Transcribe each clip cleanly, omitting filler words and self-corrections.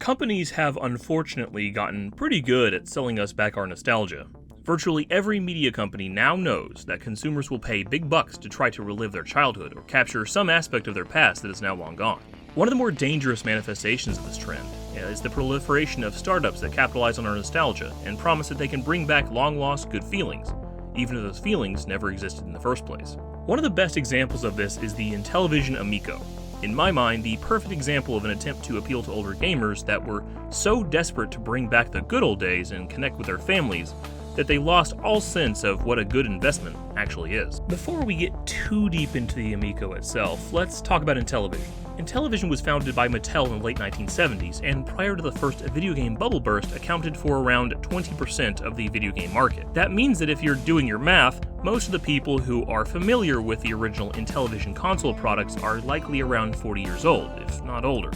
Companies have unfortunately gotten pretty good at selling us back our nostalgia. Virtually every media company now knows that consumers will pay big bucks to try to relive their childhood or capture some aspect of their past that is now long gone. One of the more dangerous manifestations of this trend is the proliferation of startups that capitalize on our nostalgia and promise that they can bring back long-lost good feelings, even if those feelings never existed in the first place. One of the best examples of this is the Intellivision AMICO. In my mind, the perfect example of an attempt to appeal to older gamers that were so desperate to bring back the good old days and connect with their families that they lost all sense of what a good investment actually is. Before we get too deep into the Amico itself, let's talk about Intellivision. Intellivision was founded by Mattel in the late 1970s, and prior to the first video game bubble burst, accounted for around 20% of the video game market. That means that if you're doing your math, most of the people who are familiar with the original Intellivision console products are likely around 40 years old, if not older.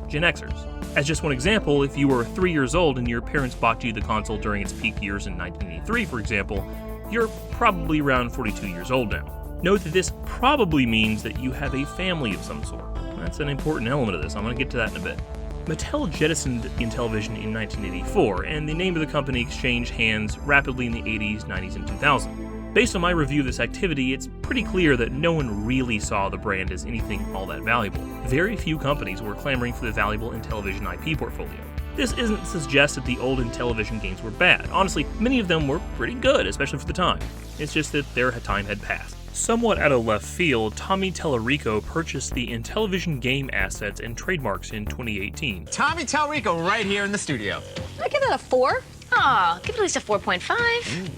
Gen Xers. As just one example, if you were 3 years old and your parents bought you the console during its peak years in 1983, for example, you're probably around 42 years old now. Note that this probably means that you have a family of some sort. That's an important element of this. I'm going to get to that in a bit. Mattel jettisoned Intellivision in 1984, and the name of the company exchanged hands rapidly in the 80s, 90s, and 2000s. Based on my review of this activity, it's pretty clear that no one really saw the brand as anything all that valuable. Very few companies were clamoring for the valuable Intellivision IP portfolio. This isn't to suggest that the old Intellivision games were bad. Honestly, many of them were pretty good, especially for the time. It's just that their time had passed. Somewhat out of left field, Tommy Tallarico purchased the Intellivision game assets and trademarks in 2018. Tommy Tallarico right here in the studio. I give that a 4. Aw, give it at least a 4.5.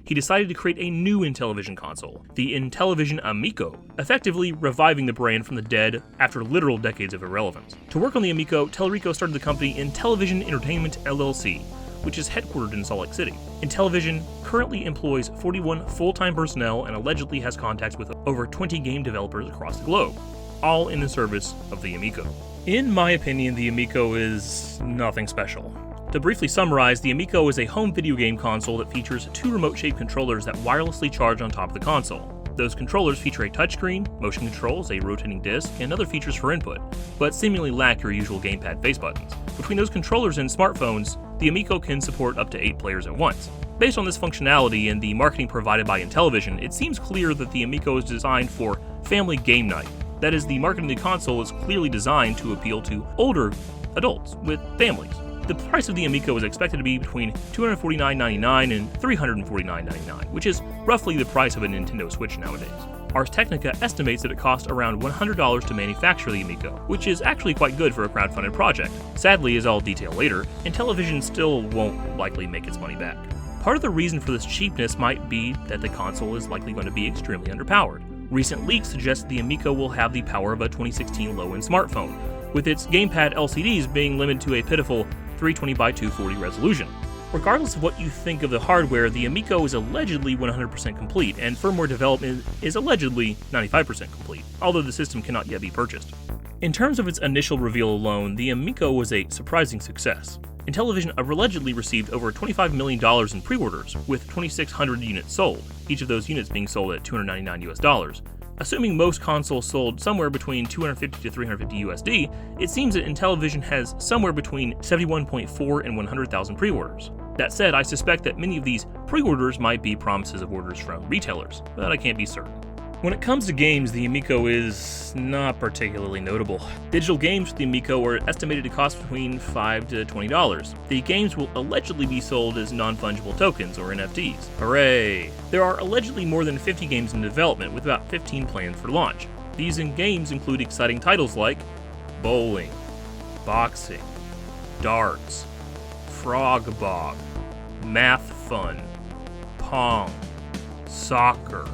He decided to create a new Intellivision console, the Intellivision AMICO, effectively reviving the brand from the dead after literal decades of irrelevance. To work on the AMICO, Tallarico started the company Intellivision Entertainment LLC, which is headquartered in Salt Lake City. Intellivision currently employs 41 full-time personnel and allegedly has contacts with over 20 game developers across the globe, all in the service of the AMICO. In my opinion, the AMICO is nothing special. To briefly summarize, the AMICO is a home video game console that features 2 remote-shaped controllers that wirelessly charge on top of the console. Those controllers feature a touchscreen, motion controls, a rotating disc, and other features for input, but seemingly lack your usual gamepad face buttons. Between those controllers and smartphones, the AMICO can support up to 8 players at once. Based on this functionality and the marketing provided by Intellivision, it seems clear that the AMICO is designed for family game night. That is, the marketing of the console is clearly designed to appeal to older adults with families. The price of the AMICO is expected to be between $249.99 and $349.99, which is roughly the price of a Nintendo Switch nowadays. Ars Technica estimates that it costs around $100 to manufacture the AMICO, which is actually quite good for a crowdfunded project. Sadly, as I'll detail later, Intellivision still won't likely make its money back. Part of the reason for this cheapness might be that the console is likely going to be extremely underpowered. Recent leaks suggest the AMICO will have the power of a 2016 low-end smartphone, with its gamepad LCDs being limited to a pitiful 320 by 240 resolution. Regardless of what you think of the hardware, the AMICO is allegedly 100% complete, and firmware development is allegedly 95% complete, although the system cannot yet be purchased. In terms of its initial reveal alone, the AMICO was a surprising success. Intellivision allegedly received over $25 million in pre-orders, with 2,600 units sold, each of those units being sold at $299 US. Assuming most consoles sold somewhere between $250 to $350 USD, it seems that Intellivision has somewhere between 71.4 and 100,000 pre-orders. That said, I suspect that many of these pre-orders might be promises of orders from retailers, but I can't be certain. When it comes to games, the AMICO is not particularly notable. Digital games for the AMICO are estimated to cost between $5 to $20. The games will allegedly be sold as non-fungible tokens, or NFTs. Hooray! There are allegedly more than 50 games in development, with about 15 planned for launch. These games include exciting titles like bowling, boxing, darts, frog bog, math fun, pong, soccer.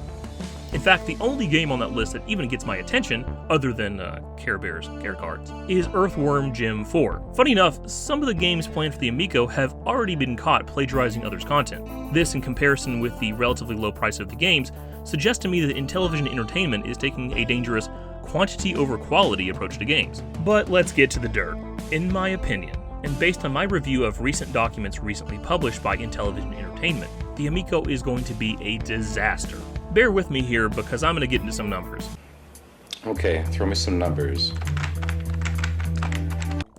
In fact, the only game on that list that even gets my attention, other than Care Bears care cards, is Earthworm Jim 4. Funny enough, some of the games planned for the AMICO have already been caught plagiarizing others' content. This, in comparison with the relatively low price of the games, suggests to me that Intellivision Entertainment is taking a dangerous quantity over quality approach to games. But let's get to the dirt. In my opinion, and based on my review of recent documents recently published by Intellivision Entertainment, the AMICO is going to be a disaster. bear with me here because I'm going to get into some numbers. Okay, throw me some numbers.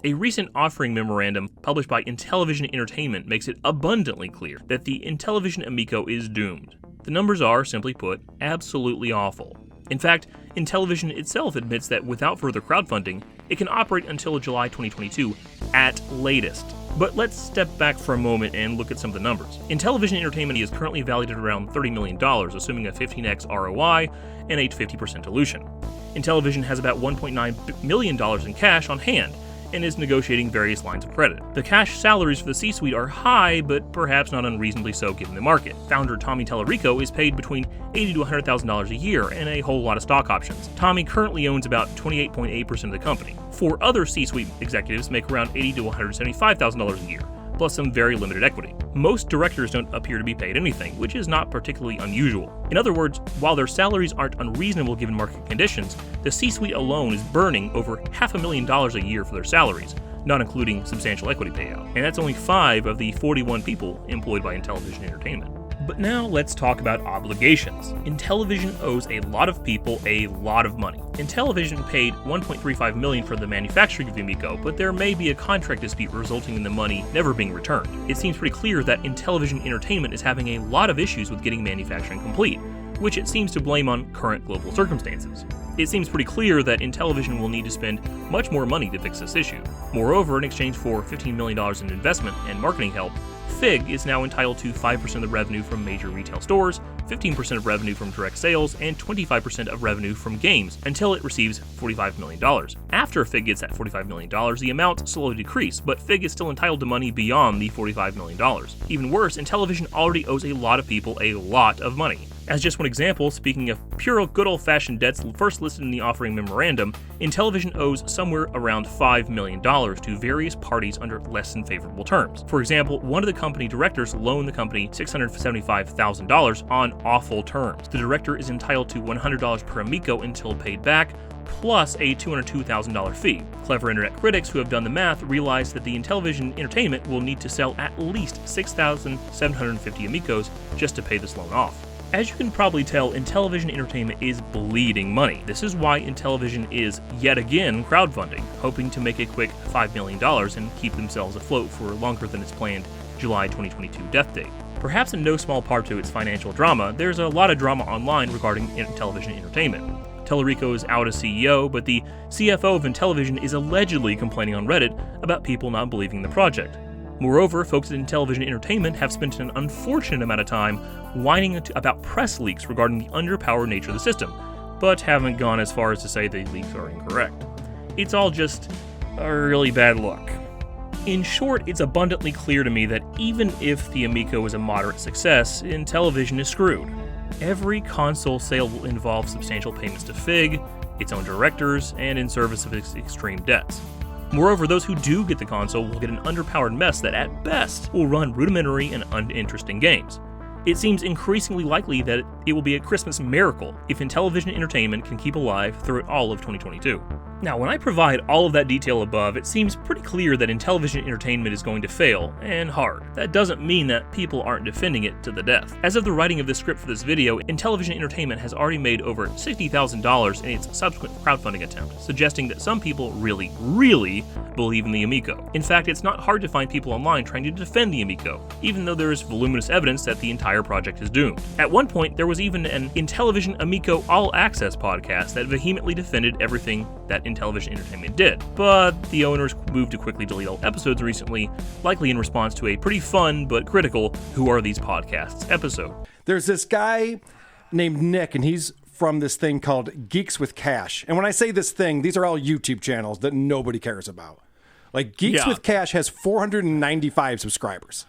A recent offering memorandum published by Intellivision Entertainment makes it abundantly clear that the Intellivision AMICO is doomed. The numbers are, simply put, absolutely awful. In fact, Intellivision itself admits that without further crowdfunding, it can operate until July 2022 at latest. But let's step back for a moment and look at some of the numbers. Intellivision Entertainment is currently valued at around $30 million, assuming a 15x ROI and a 50% dilution. Intellivision has about $1.9 million in cash on hand, and is negotiating various lines of credit. The cash salaries for the C-suite are high, but perhaps not unreasonably so given the market. Founder Tommy Tallarico is paid between $80,000 to $100,000 a year and a whole lot of stock options. Tommy currently owns about 28.8% of the company. Four other C-suite executives make around $80,000 to $175,000 a year, plus some very limited equity. Most directors don't appear to be paid anything, which is not particularly unusual. In other words, while their salaries aren't unreasonable given market conditions, the C-suite alone is burning over $500,000 a year for their salaries, not including substantial equity payout. And that's only 5 of the 41 people employed by Intellivision Entertainment. But now let's talk about obligations. Intellivision owes a lot of people a lot of money. Intellivision paid $1.35 million for the manufacturing of the AMICO, but there may be a contract dispute resulting in the money never being returned. It seems pretty clear that Intellivision Entertainment is having a lot of issues with getting manufacturing complete, which it seems to blame on current global circumstances. It seems pretty clear that Intellivision will need to spend much more money to fix this issue. Moreover, in exchange for $15 million in investment and marketing help, FIG is now entitled to 5% of the revenue from major retail stores, 15% of revenue from direct sales, and 25% of revenue from games until it receives $45 million. After FIG gets that $45 million, the amount slowly decreases, but FIG is still entitled to money beyond the $45 million. Even worse, Intellivision already owes a lot of people a lot of money. As just one example, speaking of pure good old-fashioned debts first listed in the offering memorandum, Intellivision owes somewhere around $5 million to various parties under less than favorable terms. For example, one of the company directors loaned the company $675,000 on awful terms. The director is entitled to $100 per AMICO until paid back, plus a $202,000 fee. Clever internet critics who have done the math realize that the Intellivision Entertainment will need to sell at least 6,750 AMICOs just to pay this loan off. As you can probably tell, Intellivision Entertainment is bleeding money. This is why Intellivision is, yet again, crowdfunding, hoping to make a quick $5 million and keep themselves afloat for longer than its planned July 2022 death date. Perhaps in no small part to its financial drama, there's a lot of drama online regarding Intellivision Entertainment. Tallarico is out as CEO, but the CFO of Intellivision is allegedly complaining on Reddit about people not believing the project. Moreover, folks at Intellivision Entertainment have spent an unfortunate amount of time whining about press leaks regarding the underpowered nature of the system, but haven't gone as far as to say the leaks are incorrect. It's all just a really bad look. In short, it's abundantly clear to me that even if the AMICO is a moderate success, Intellivision is screwed. Every console sale will involve substantial payments to FIG, its own directors, and in service of its extreme debts. Moreover, those who do get the console will get an underpowered mess that at best will run rudimentary and uninteresting games. It seems increasingly likely that it will be a Christmas miracle if Intellivision Entertainment can keep alive through all of 2022. Now, when I provide all of that detail above, it seems pretty clear that Intellivision Entertainment is going to fail, and hard. That doesn't mean that people aren't defending it to the death. As of the writing of the script for this video, Intellivision Entertainment has already made over $60,000 in its subsequent crowdfunding attempt, suggesting that some people really believe in the AMICO. In fact, it's not hard to find people online trying to defend the AMICO, even though there is voluminous evidence that the entire project is doomed. At one point, there was even an Intellivision AMICO All Access podcast that vehemently defended everything that Intellivision Entertainment did, but the owners moved to quickly delete all episodes recently, likely in response to a pretty fun but critical "Who Are These Podcasts" episode. There's this guy named Nick, and he's from this thing called Geeks with Cash. And when I say this thing, these are all YouTube channels that nobody cares about. Like, Geeks with Cash has 495 subscribers.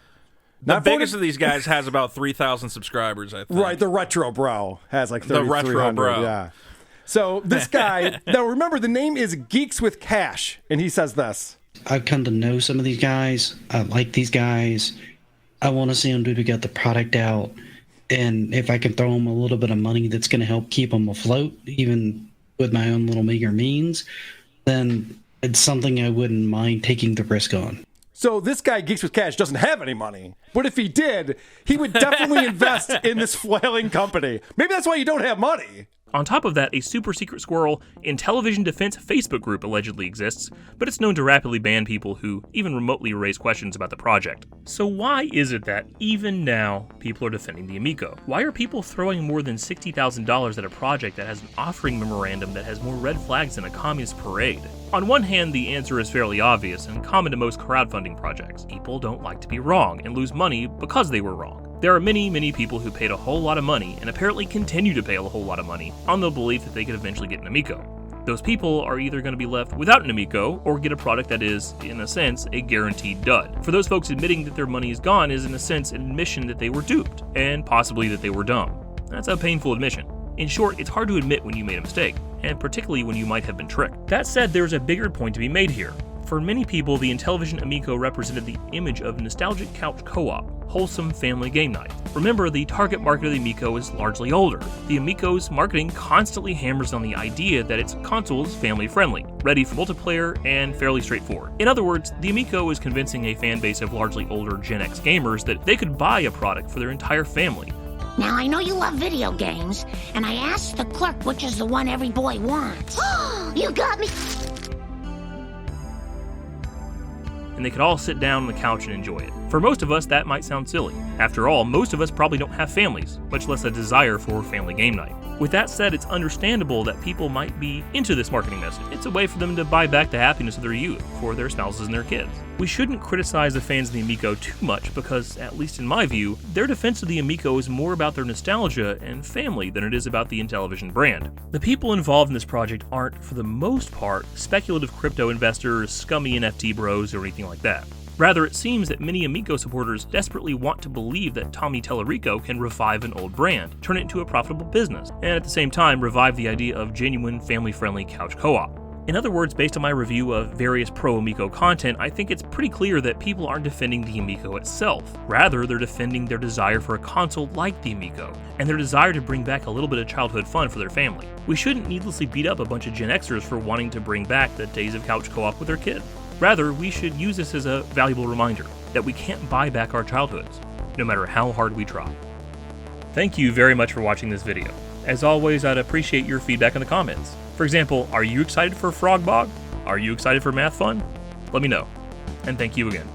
The biggest of these guys has about 3,000 subscribers, I think. Right, the Retro Bro has like 3,300. The Retro Bro. Yeah. So this guy, now remember, the name is Geeks with Cash, and he says this. I've come to know some of these guys. I like these guys. I want to see them to get the product out. And if I can throw them a little bit of money that's going to help keep them afloat, even with my own little meager means, then it's something I wouldn't mind taking the risk on. So this guy, Geeks with Cash, doesn't have any money. But if he did, he would definitely invest in this flailing company. Maybe that's why you don't have money. On top of that, a super secret squirrel Intellivision Defense Facebook group allegedly exists, but it's known to rapidly ban people who even remotely raise questions about the project. So why is it that, even now, people are defending the Amico? Why are people throwing more than $60,000 at a project that has an offering memorandum that has more red flags than a communist parade? On one hand, the answer is fairly obvious and common to most crowdfunding projects. People don't like to be wrong and lose money because they were wrong. There are many people who paid a whole lot of money and apparently continue to pay a whole lot of money on the belief that they could eventually get an Amico. Those people are either going to be left without an Amico or get a product that is, in a sense, a guaranteed dud. For those folks, admitting that their money is gone is, in a sense, an admission that they were duped, and possibly that they were dumb. That's a painful admission. In short, it's hard to admit when you made a mistake, and particularly when you might have been tricked. That said, there's a bigger point to be made here. For many people, the Intellivision AMICO represented the image of nostalgic couch co-op, wholesome family game night. Remember, the target market of the AMICO is largely older. The AMICO's marketing constantly hammers on the idea that its console is family-friendly, ready for multiplayer, and fairly straightforward. In other words, the AMICO is convincing a fan base of largely older Gen X gamers that they could buy a product for their entire family. Now, I know you love video games, and I asked the clerk which is the one every boy wants. You got me! And they could all sit down on the couch and enjoy it. For most of us, that might sound silly. After all, most of us probably don't have families, much less a desire for family game night. With that said, it's understandable that people might be into this marketing message. It's a way for them to buy back the happiness of their youth for their spouses and their kids. We shouldn't criticize the fans of the AMICO too much because, at least in my view, their defense of the AMICO is more about their nostalgia and family than it is about the Intellivision brand. The people involved in this project aren't, for the most part, speculative crypto investors, scummy NFT bros, or anything like that. Rather, it seems that many AMICO supporters desperately want to believe that Tommy Tallarico can revive an old brand, turn it into a profitable business, and at the same time revive the idea of genuine, family-friendly couch co-op. In other words, based on my review of various pro-AMICO content, I think it's pretty clear that people aren't defending the AMICO itself. Rather, they're defending their desire for a console like the AMICO, and their desire to bring back a little bit of childhood fun for their family. We shouldn't needlessly beat up a bunch of Gen Xers for wanting to bring back the days of couch co-op with their kids. Rather, we should use this as a valuable reminder that we can't buy back our childhoods, no matter how hard we try. Thank you very much for watching this video. As always, I'd appreciate your feedback in the comments. For example, are you excited for Frog Bog? Are you excited for Math Fun? Let me know. And thank you again.